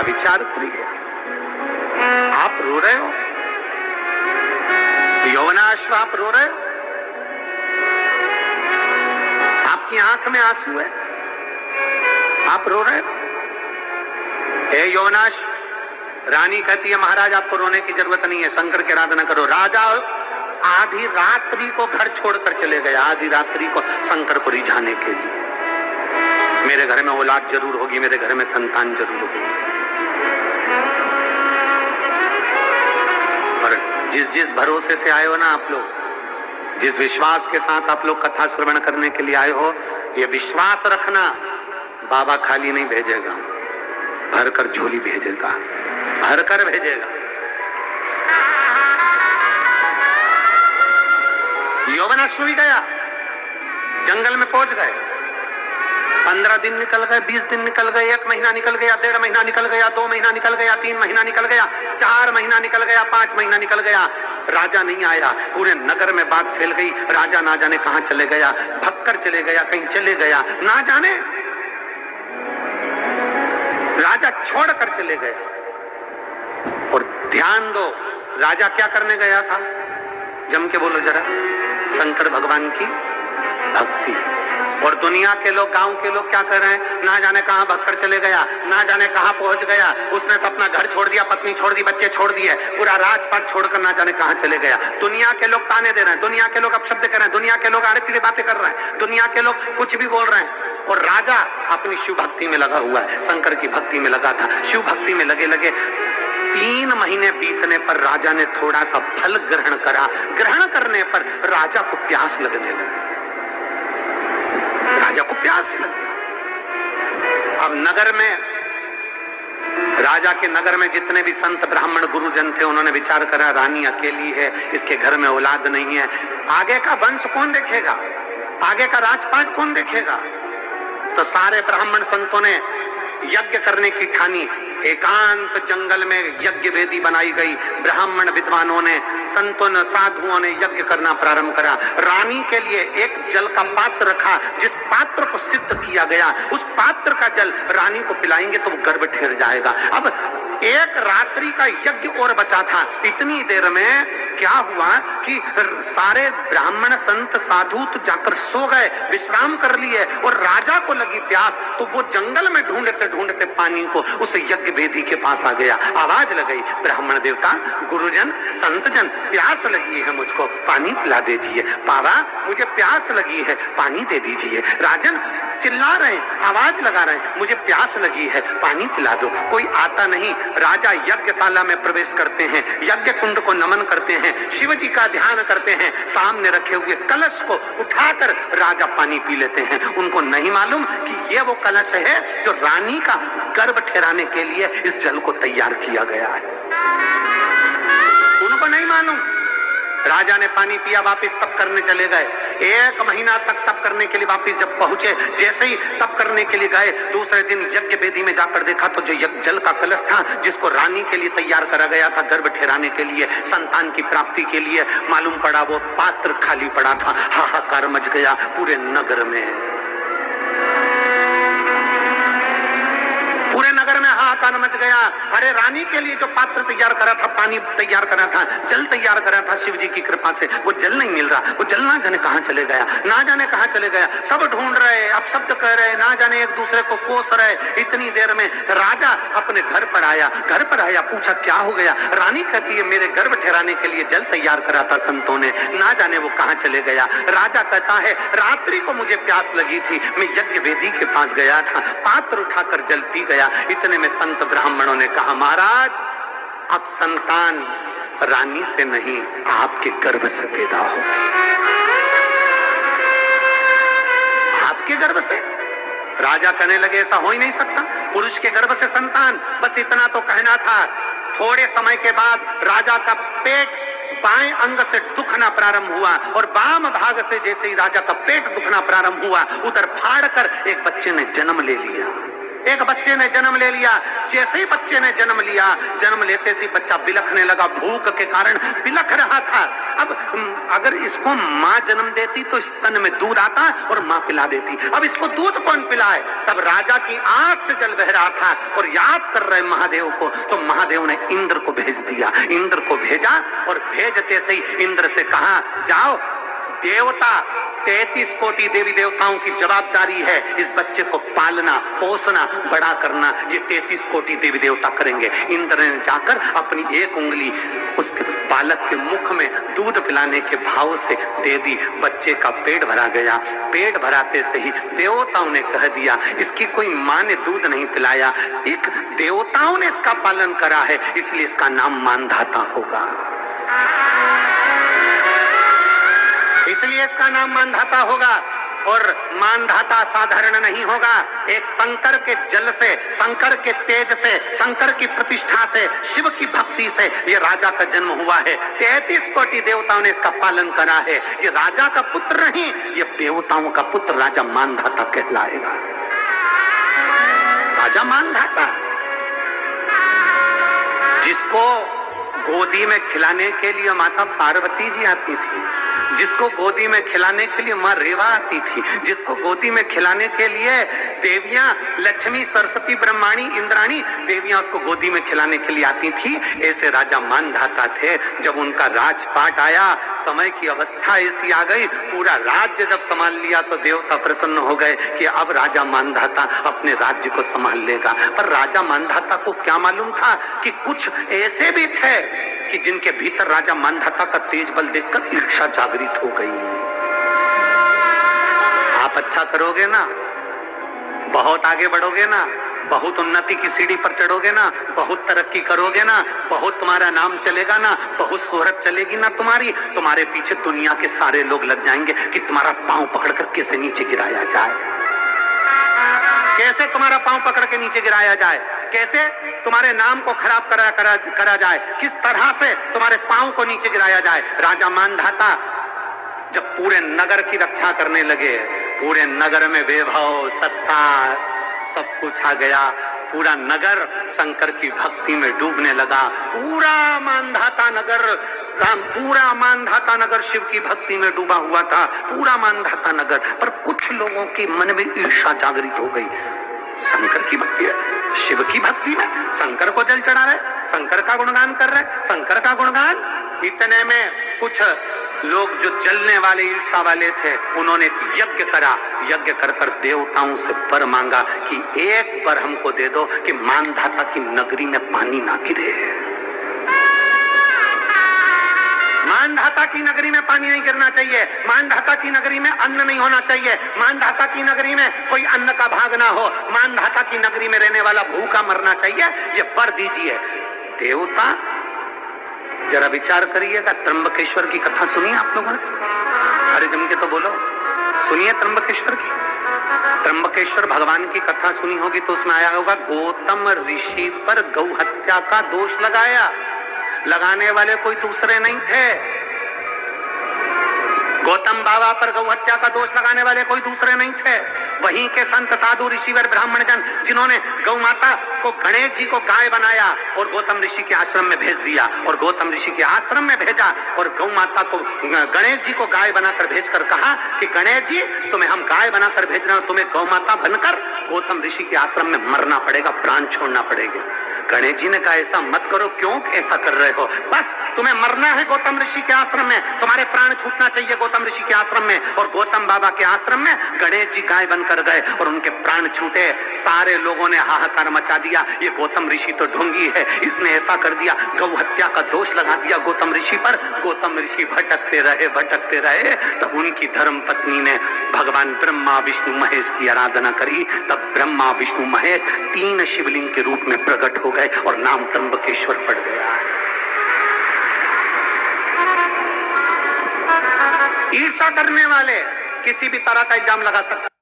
विचार करिए। आप रो रहे हो, यौवनाश्व आप रो रहे हो, आपकी आंख में आंसू है, आप रो रहे हो। हे यौवनाश्व, रानी कहती है महाराज आपको रोने की जरूरत नहीं है, शंकर की आराधना करो। राजा आधी रात्रि को घर छोड़कर चले गए, आधी रात्रि को शंकर को रिझाने के लिए। मेरे घर में औलाद जरूर होगी, मेरे घर में संतान जरूर होगी। और जिस भरोसे से आए हो ना आप लोग, जिस विश्वास के साथ आप लोग कथा श्रवण करने के लिए आए हो, ये विश्वास रखना बाबा खाली नहीं भेजेगा, भरकर झोली भेजेगा, भरकर भेजेगा। यौवनाश्व भी गया, जंगल में पहुंच गए। 15 दिन निकल गए, 20 दिन निकल गए, 1 महीना निकल गया, 1.5 महीना निकल गया, 2 महीना निकल गया, 3 महीना निकल गया, 4 महीना निकल गया, 5 महीना निकल गया। राजा नहीं आया। पूरे नगर में बात फैल गई, राजा ना जाने कहां चले गया, भगकर चले गया, कहीं चले गया, ना जाने राजा छोड़कर चले गए। और ध्यान दो, राजा क्या करने गया था? जम के बोलो जरा, शंकर भगवान की भक्ति। और दुनिया के लोग, गांव के लोग क्या कर रहे हैं? ना जाने कहां भगकर चले गया, ना जाने कहां पहुंच गया। उसने तो अपना घर छोड़ दिया, पत्नी छोड़ दी, बच्चे छोड़ दिए, पूरा राजपाट छोड़कर ना जाने कहां चले गया। दुनिया के लोग ताने दे रहे हैं, दुनिया के लोग अपशब्द कर रहे हैं, दुनिया के लोग आड़े टीड़े बातें कर रहे हैं, दुनिया के लोग कुछ भी बोल रहे हैं। और राजा अपनी शिव भक्ति में लगा हुआ है, शंकर की भक्ति में लगा था। शिव भक्ति में लगे लगे 3 महीने बीतने पर राजा ने थोड़ा सा फल ग्रहण करा। ग्रहण करने पर राजा को प्यास लगने लगी, राजा को प्यास लगी। अब नगर में, राजा के नगर में जितने भी संत ब्राह्मण गुरुजन थे, उन्होंने विचार करा रानी अकेली है, इसके घर में औलाद नहीं है, आगे का वंश कौन देखेगा, आगे का राजपाट कौन देखेगा। तो सारे ब्राह्मण संतों ने यज्ञ करने की ठानी। एकांत जंगल में यज्ञ वेदी बनाई गई। ब्राह्मण विद्वानों ने, संतों ने, साधुओं ने यज्ञ करना प्रारंभ करा। रानी के लिए एक जल का पात्र रखा, जिस पात्र को सिद्ध किया गया, उस पात्र का जल रानी को पिलाएंगे तो वो गर्भ ठहर जाएगा। अब एक रात्रि का यज्ञ और बचा था। इतनी देर में क्या हुआ कि सारे ब्राह्मण संत साधु तो जाकर सो गए, विश्राम कर लिए, और राजा को लगी प्यास। तो वो जंगल में ढूंढते ढूंढते पानी को उस यज्ञ वेदी के पास आ गया। आवाज लगाई, ब्राह्मण देवता, गुरुजन, संतजन, प्यास लगी है, मुझको पानी पिला दीजिए। बाबा मुझे प्यास लगी है, पानी दे दीजिए। राजन चिल्ला रहे, आवाज लगा रहे, मुझे प्यास लगी है, पानी पिला दो। कोई आता नहीं। राजा यज्ञशाला में प्रवेश करते हैं, यज्ञ कुंड को नमन करते हैं, शिव जी का ध्यान करते हैं। सामने रखे हुए कलश को उठाकर राजा पानी पी लेते हैं। उनको नहीं मालूम कि ये वो कलश है जो रानी का गर्भ ठहराने के लिए इस जल को तैयार किया गया है। उनको नहीं मालूम। राजा ने पानी पिया, वापस तप करने चले गए। 1 महीना तक तप करने के लिए वापस जब पहुंचे, जैसे ही तप करने के लिए गए, दूसरे दिन यज्ञ वेदी में जाकर देखा तो जो जल का कलश था, जिसको रानी के लिए तैयार करा गया था गर्भ ठहराने के लिए, संतान की प्राप्ति के लिए, मालूम पड़ा वो पात्र खाली पड़ा था। हाहाकार मच गया पूरे नगर में, पूरे नगर में हाहाकार मच गया। अरे रानी के लिए जो पात्र तैयार करा था, पानी तैयार करा था, जल तैयार करा था, शिव जी की कृपा से वो जल नहीं मिल रहा। वो जल ना जाने कहां चले गया, ना जाने कहां चले गया। सब ढूंढ रहे, अब शब्द कह रहे, ना जाने एक दूसरे को कोस रहे। इतनी देर में राजा अपने घर पर आया। घर पर आया, पूछा क्या हो गया। रानी कहती है मेरे गर्भ ठहराने के लिए जल तैयार करा था संतों ने, ना जाने वो कहां चले गया। राजा कहता है रात्रि को मुझे प्यास लगी थी, मैं यज्ञ वेदी के पास गया था, पात्र उठाकर जल पी गया। इतने में संत ब्राह्मणों ने कहा महाराज अब संतान रानी से नहीं, आपके गर्भ से पैदा हो, आपके गर्भ से। राजा कहने लगे ऐसा हो ही नहीं सकता, पुरुष के गर्भ से संतान। बस इतना तो कहना था। थोड़े समय के बाद राजा का पेट बाएं अंग से दुखना प्रारंभ हुआ, और वाम भाग से जैसे ही राजा का पेट दुखना प्रारंभ हुआ, उधर फाड़ कर एक बच्चे ने जन्म ले लिया। एक बच्चे ने जन्म ले लिया, जैसे ही बच्चे ने जन्म लिया, जन्म लेते से बच्चा बिलखने लगा, भूख के कारण बिलख रहा था। अब अगर इसको माँ जन्म देती तो स्तन में दूध आता और माँ पिला देती, अब इसको दूध कौन पिलाए? तब राजा की आंख से जल बह रहा था और याद कर रहे महादेव को, तो महादेव ने इंद्र को भेज दिया। इंद्र को भेजा और भेजते से ही इंद्र से कहा, जाओ देवता 33 कोटि देवी देवताओं की जवाबदारी है इस बच्चे को पालना, पोसना, बड़ा करना, ये 33 कोटि देवी देवता करेंगे। इंद्र ने जाकर अपनी एक उंगली उसके बालक के मुख में दूध पिलाने के भाव से दे दी, बच्चे का पेट भरा गया। पेट भराते से ही देवताओं ने कह दिया, इसकी कोई माँ ने दूध नहीं पिलाया, एक देवताओं ने इसका पालन करा है, इसलिए इसका नाम मानधाता होगा, इसलिए इसका नाम मानधाता होगा। और मानधाता साधारण नहीं होगा, एक शंकर के जल से, शंकर के तेज से, शंकर की प्रतिष्ठा से, शिव की भक्ति से ये राजा का जन्म हुआ है। 33 कोटि देवताओं ने इसका पालन करा है। ये राजा का पुत्र नहीं, ये देवताओं का पुत्र राजा मानधाता कहलाएगा। राजा मानधाता, जिसको गोदी में खिलाने के लिए माता पार्वती जी आती थी, जिसको गोदी में खिलाने के लिए माँ रेवा आती थी, जिसको गोदी में खिलाने के लिए देवियां लक्ष्मी, सरस्वती, ब्रह्माणी, इंद्राणी देवियां उसको गोदी में खिलाने के लिए आती थी, ऐसे राजा मानधाता थे। जब उनका राजपाट आया, समय की अवस्था ऐसी आ गई, पूरा राज्य जब संभाल लिया तो देवता प्रसन्न हो गए कि अब राजा मानधाता अपने राज्य को संभाल लेगा। पर राजा मानधाता को क्या मालूम था कि कुछ ऐसे भी थे कि जिनके भीतर राजा मानधाता का तेज बल देखकर ईर्ष्या जागृत हो गई। आप अच्छा करोगे ना, बहुत आगे बढ़ोगे ना, बहुत उन्नति की सीढ़ी पर चढ़ोगे ना, बहुत तरक्की करोगे ना, बहुत तुम्हारा नाम चलेगा ना, बहुत शोहरत चलेगी ना तुम्हारी, तुम्हारे पीछे दुनिया के सारे लोग लग जाएंगे कि तुम्हारा पांव पकड़कर कैसे नीचे गिराया जाए, कैसे तुम्हारा पांव पकड़ के नीचे गिराया जाए, कैसे तुम्हारे नाम को खराब करा जाए, किस तरह से तुम्हारे पांव को नीचे गिराया जाए। राजा मानधाता जब पूरे नगर की रक्षा करने लगे, पूरे नगर में वैभव, सत्ता, सब कुछ आ गया, पूरा नगर शंकर की भक्ति में डूबने लगा। पूरा मानधाता नगर शिव की भक्ति में डूबा हुआ था, पूरा मानधाता नगर। पर कुछ लोगों के मन में ईर्ष्या जागृत हो गई, शंकर की भक्ति है, शिव की भक्ति में शंकर को जल चढ़ा रहे, शंकर का गुणगान कर रहे, शंकर का गुणगान। इतने में कुछ लोग जो जलने वाले, ईर्ष्या वाले थे, उन्होंने यज्ञ करा, यज्ञ कर कर देवताओं से वर मांगा कि एक वर हमको दे दो कि मानधाता की नगरी में पानी ना गिरे। मानधाता की नगरी में पानी नहीं गिरना चाहिए, मानधाता की नगरी में अन्न नहीं होना चाहिए, मानधाता की नगरी में कोई अन्न का भाग ना हो, मानधाता की नगरी में रहने वाला भूखा मरना चाहिए, ये वर दीजिए। देवता, जरा विचार करिएगा, त्र्यंबकेश्वर की कथा सुनिए आप लोगों ने? अरे जम के तो बोलो, सुनिए त्र्यंबकेश्वर की। त्र्यंबकेश्वर भगवान की कथा सुनी होगी तो उसमें आया होगा, गौतम ऋषि पर गौ हत्या का दोष लगाया, लगाने वाले कोई दूसरे नहीं थे। गौतम बाबा पर गौ हत्या का दोष लगाने वाले कोई दूसरे नहीं थे, वहीं के संत, साधु, ऋषिवर, ब्राह्मण जन, जिन्होंने गौ माता को, गणेश जी को गाय बनाया और गौतम ऋषि के आश्रम में भेज दिया, और गौतम ऋषि के आश्रम में भेजा और गौ माता को, गणेश जी को गाय बनाकर भेजकर कहा कि गणेश जी तुम्हें हम गाय बनाकर भेज रहे हैं, तुम्हें गौ माता बनकर गौतम ऋषि के आश्रम में मरना पड़ेगा, प्राण छोड़ना पड़ेगा। गणेश जी ने कहा ऐसा मत करो, क्यों ऐसा कर रहे हो, बस तुम्हें मरना है गौतम ऋषि के आश्रम में, तुम्हारे प्राण छूटना चाहिए गौतम ऋषि के आश्रम में। और गौतम बाबा के आश्रम में गणेश जी गाय बनकर गए और उनके प्राण छूटे। सारे लोगों ने हाहाकार मचा दिया, ये गौतम ऋषि तो ढोंगी है, इसने ऐसा कर दिया, गौ हत्या का दोष लगा दिया गौतम ऋषि पर। गौतम ऋषि भटकते रहे। तब उनकी धर्म पत्नी ने भगवान ब्रह्मा, विष्णु, महेश की आराधना करी। तब ब्रह्मा, विष्णु, महेश 3 शिवलिंग के रूप में प्रकट हो गए और नाम त्र्यंबकेश्वर पड़ गया। ईर्ष्या करने वाले किसी भी तरह का इल्जाम लगा सकते।